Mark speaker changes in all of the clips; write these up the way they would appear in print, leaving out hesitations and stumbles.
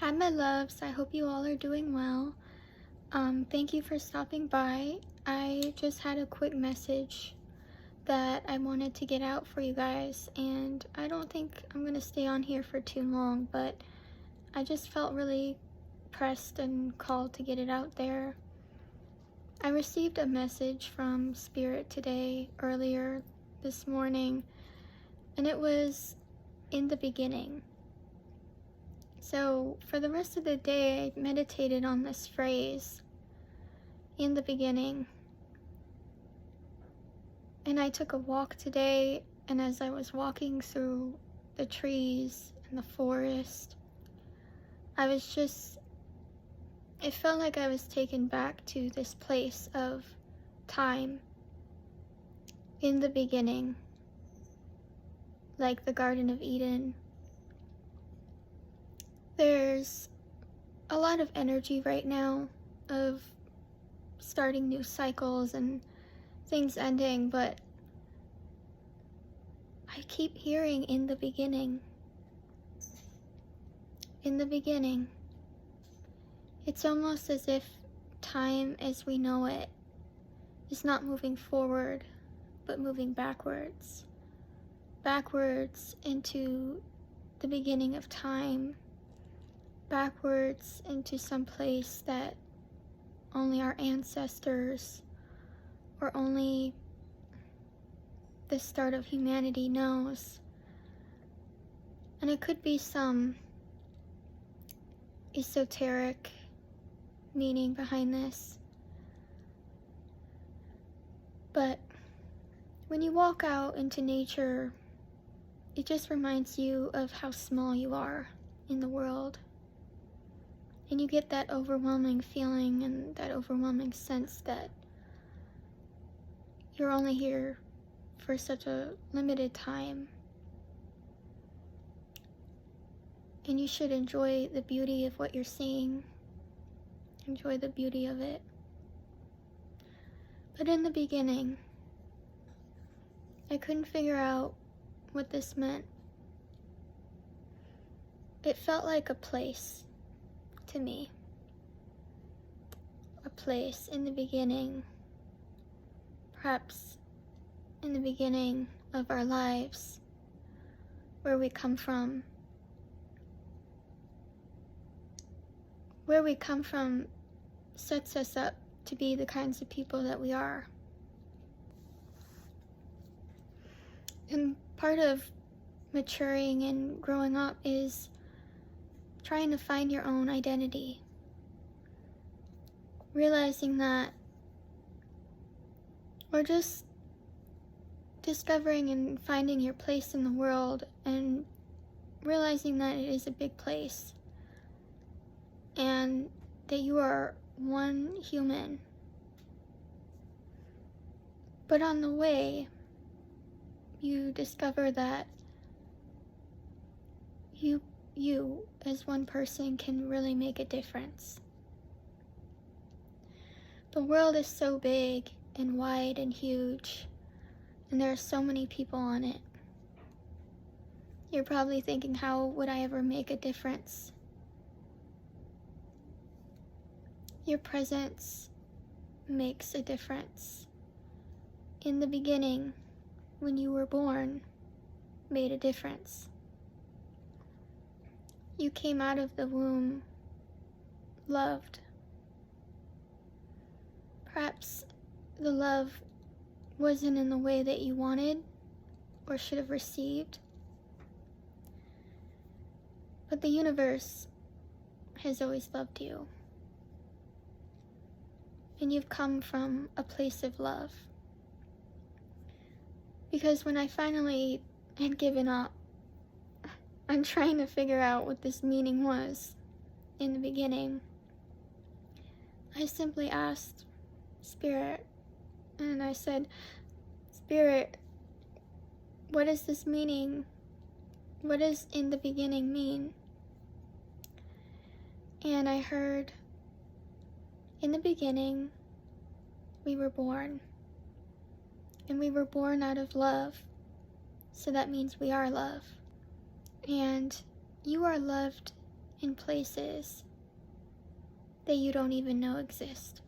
Speaker 1: Hi, my loves. I hope you all are doing well. Thank you for stopping by. I just had a quick message that I wanted to get out for you guys, and I don't think I'm gonna stay on here for too long, but I just felt really pressed and called to get it out there. I received a message from Spirit today, earlier this morning, and it was in the beginning. So for the rest of the day, I meditated on this phrase, in the beginning. And I took a walk today, and as I was walking through the trees and the forest, it felt like I was taken back to this place of time, in the beginning, like the Garden of Eden. There's a lot of energy right now of starting new cycles and things ending, but I keep hearing in the beginning. In the beginning. It's almost as if time as we know it is not moving forward, but moving backwards. Backwards into the beginning of time. Backwards into some place that only our ancestors or only the start of humanity knows. And it could be some esoteric meaning behind this. But when you walk out into nature, it just reminds you of how small you are in the world. And you get that overwhelming feeling and that overwhelming sense that you're only here for such a limited time. And you should enjoy the beauty of what you're seeing. Enjoy the beauty of it. But in the beginning, I couldn't figure out what this meant. It felt like a place to me. A place in the beginning, perhaps in the beginning of our lives, where we come from. Where we come from sets us up to be the kinds of people that we are. And part of maturing and growing up is trying to find your own identity. Realizing that, or just discovering and finding your place in the world and realizing that it is a big place and that you are one human. But on the way, you discover that you as one person can really make a difference. The world is so big and wide and huge, and there are so many people on it. You're probably thinking, how would I ever make a difference? Your presence makes a difference. In the beginning, when you were born, made a difference. You came out of the womb loved. Perhaps the love wasn't in the way that you wanted or should have received, but the universe has always loved you. And you've come from a place of love. Because when I finally had given up on trying to figure out what this meaning was in the beginning, I simply asked Spirit, and I said, Spirit, what is this meaning? What does in the beginning mean? And I heard, in the beginning, we were born. And we were born out of love. So that means we are love. And you are loved in places that you don't even know exist.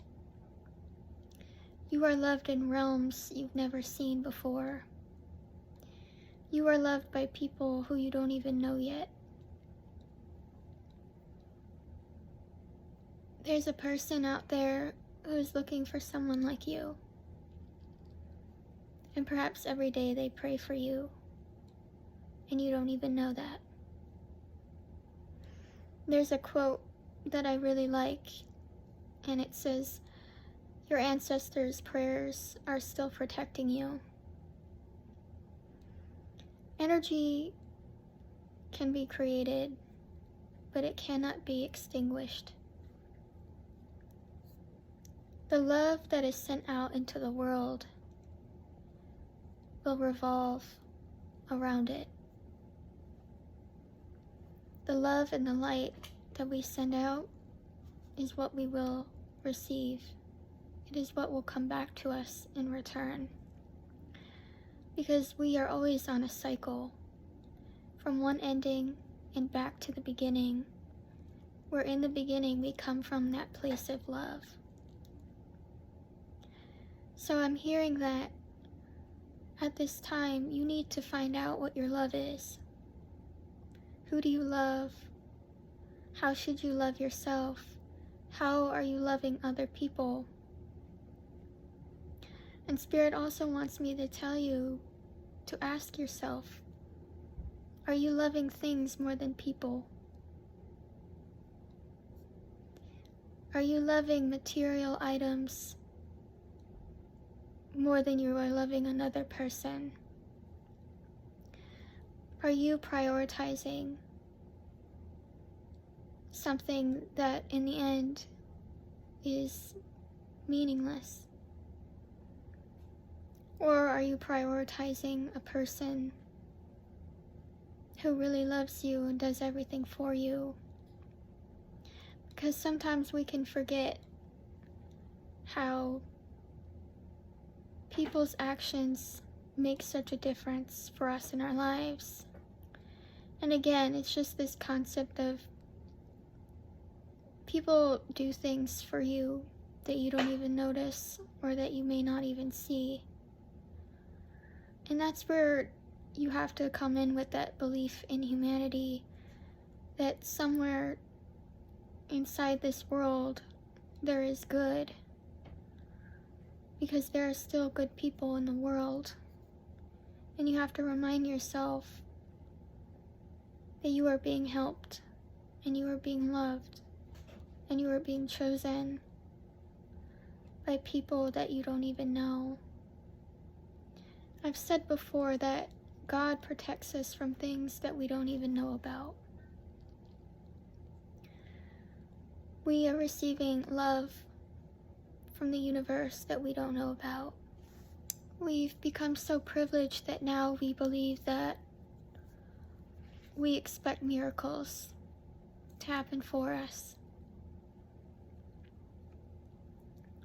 Speaker 1: You are loved in realms you've never seen before. You are loved by people who you don't even know yet. There's a person out there who's looking for someone like you. And perhaps every day they pray for you, and you don't even know that. There's a quote that I really like, and it says, "Your ancestors' prayers are still protecting you." Energy can be created, but it cannot be extinguished. The love that is sent out into the world will revolve around it. The love and the light that we send out is what we will receive. It is what will come back to us in return. Because we are always on a cycle, from one ending and back to the beginning, where in the beginning we come from that place of love. So I'm hearing that at this time you need to find out what your love is. Who do you love? How should you love yourself? How are you loving other people? And Spirit also wants me to tell you to ask yourself, are you loving things more than people? Are you loving material items more than you are loving another person? Are you prioritizing something that in the end is meaningless? Or are you prioritizing a person who really loves you and does everything for you? Because sometimes we can forget how people's actions make such a difference for us in our lives. And again, it's just this concept of people do things for you that you don't even notice or that you may not even see. And that's where you have to come in with that belief in humanity, that somewhere inside this world there is good, because there are still good people in the world. And you have to remind yourself that you are being helped, and you are being loved, and you are being chosen by people that you don't even know. I've said before that God protects us from things that we don't even know about. We are receiving love from the universe that we don't know about. We've become so privileged that now we believe that we expect miracles to happen for us.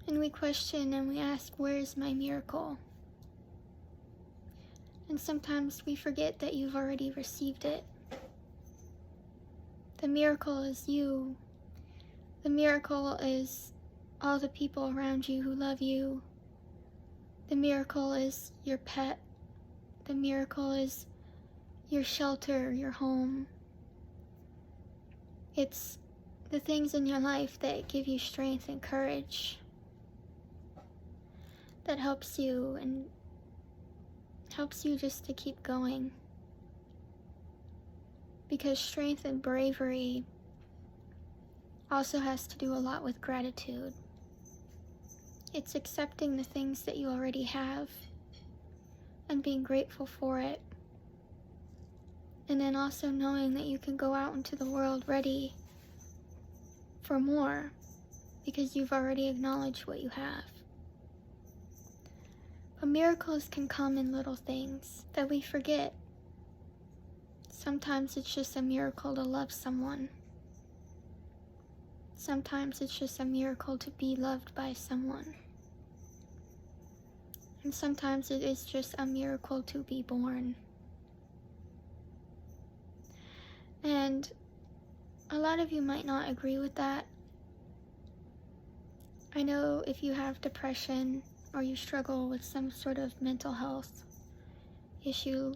Speaker 1: And we question and we ask, where's my miracle? And sometimes we forget that you've already received it. The miracle is you. The miracle is all the people around you who love you. The miracle is your pet. The miracle is your shelter, your home. It's the things in your life that give you strength and courage, that helps you and helps you just to keep going. Because strength and bravery also has to do a lot with gratitude. It's accepting the things that you already have and being grateful for it. And then also knowing that you can go out into the world ready for more because you've already acknowledged what you have. But miracles can come in little things that we forget. Sometimes it's just a miracle to love someone. Sometimes it's just a miracle to be loved by someone. And sometimes it is just a miracle to be born. And A lot of you might not agree with that. I know if you have depression or you struggle with some sort of mental health issue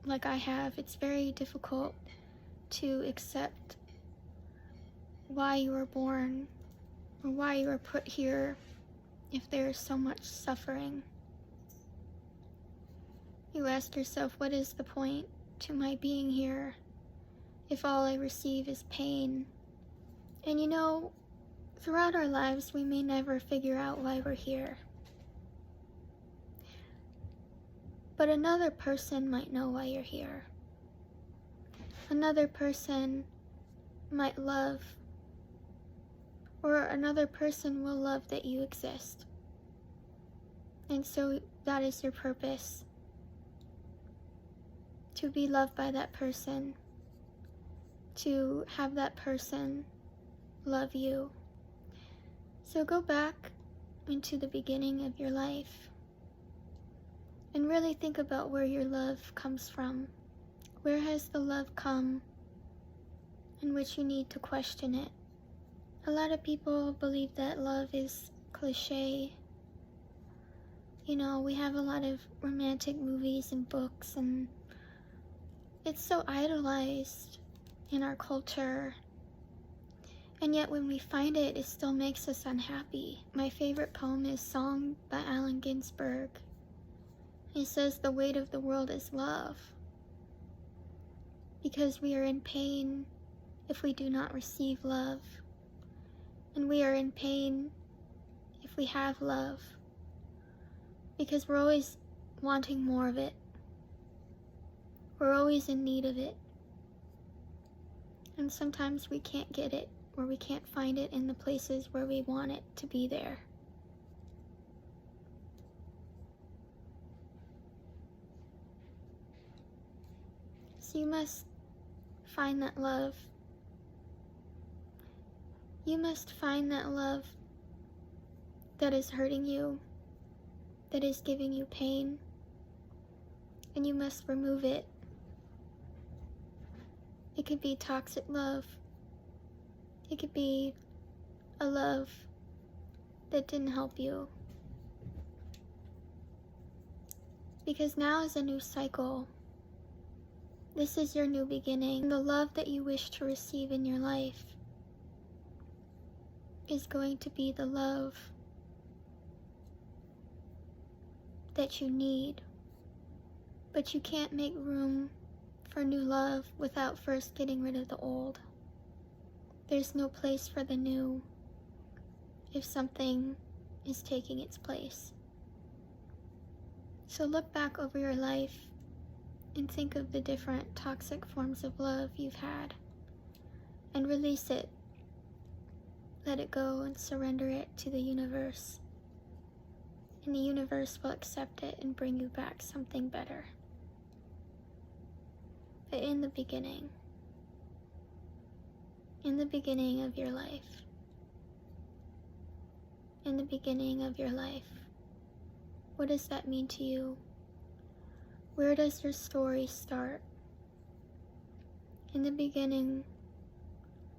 Speaker 1: like I have, it's very difficult to accept why you were born or why you were put here if there is so much suffering. You ask yourself, what is the point to my being here if all I receive is pain? And you know, throughout our lives, we may never figure out why we're here. But another person might know why you're here. Another person might love, or another person will love that you exist. And so that is your purpose. To be loved by that person. To have that person love you. So go back into the beginning of your life and really think about where your love comes from. Where has the love come in which you need to question it? A lot of people believe that love is cliche. You know, we have a lot of romantic movies and books, and it's so idolized in our culture. And yet when we find it, it still makes us unhappy. My favorite poem is Song by Allen Ginsberg. He says, the weight of the world is love. Because we are in pain if we do not receive love. And we are in pain if we have love. Because we're always wanting more of it. We're always in need of it. And sometimes we can't get it, or we can't find it in the places where we want it to be there. So you must find that love. You must find that love that is hurting you, that is giving you pain, and you must remove it. It could be toxic love. It could be a love that didn't help you. Because now is a new cycle. This is your new beginning. The love that you wish to receive in your life is going to be the love that you need. But you can't make room for new love without first getting rid of the old. There's no place for the new if something is taking its place. So look back over your life and think of the different toxic forms of love you've had and release it. Let it go and surrender it to the universe. And the universe will accept it and bring you back something better. But in the beginning of your life, in the beginning of your life, what does that mean to you? Where does your story start? In the beginning,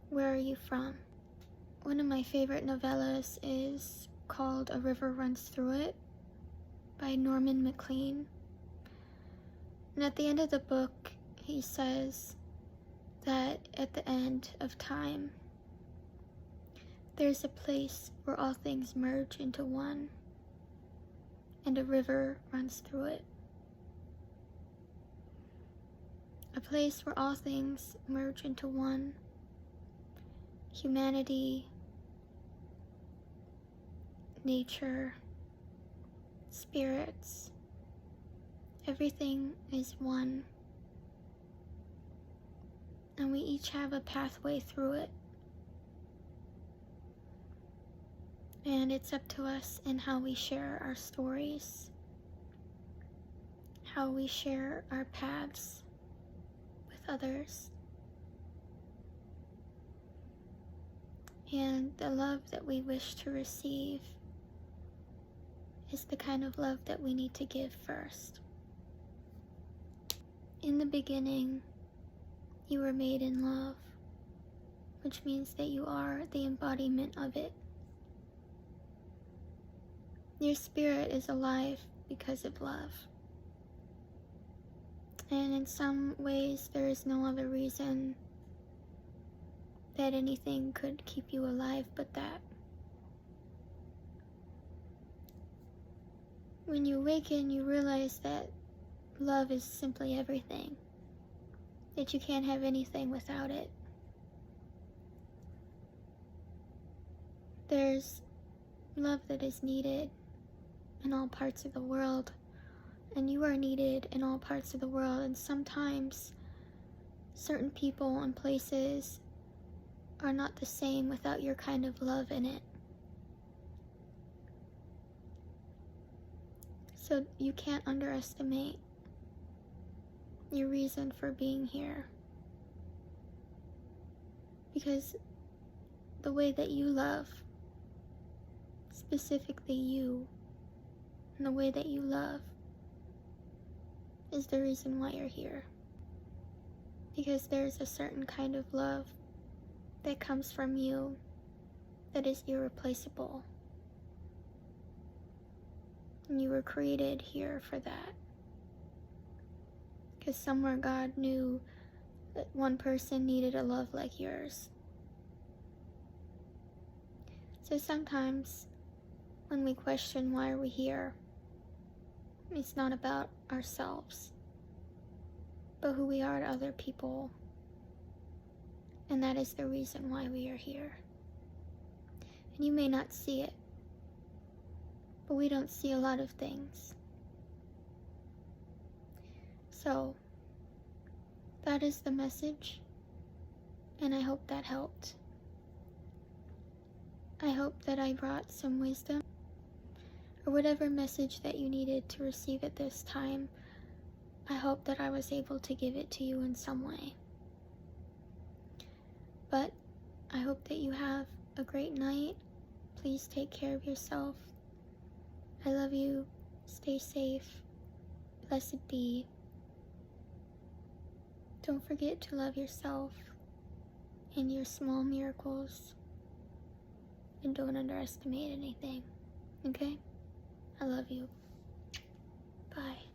Speaker 1: where are you from? One of my favorite novellas is called A River Runs Through It by Norman MacLean. And at the end of the book, he says that at the end of time, there's a place where all things merge into one, and a river runs through it. A place where all things merge into one. Humanity, nature, spirits, everything is one. And we each have a pathway through it. And it's up to us in how we share our stories, how we share our paths with others. And the love that we wish to receive is the kind of love that we need to give first. In the beginning, you were made in love. which means that you are the embodiment of it. Your spirit is alive because of love. And in some ways, there is no other reason that anything could keep you alive but that. When you awaken, you realize that love is simply everything, that you can't have anything without it. There's love that is needed in all parts of the world, and you are needed in all parts of the world, and sometimes certain people and places are not the same without your kind of love in it. So you can't underestimate your reason for being here, because the way that you love, specifically you, and the way that you love is the reason why you're here. Because there's a certain kind of love that comes from you that is irreplaceable. And you were created here for that. Because somewhere God knew that one person needed a love like yours. So sometimes when we question why are we here, it's not about ourselves, but who we are to other people. And that is the reason why we are here. And you may not see it, but we don't see a lot of things. So, that is the message, and I hope that helped. I hope that I brought some wisdom, or whatever message that you needed to receive at this time. I hope that I was able to give it to you in some way. But I hope that you have a great night. Please take care of yourself. I love you. Stay safe. Blessed be. Don't forget to love yourself and your small miracles. And don't underestimate anything. Okay? I love you. Bye.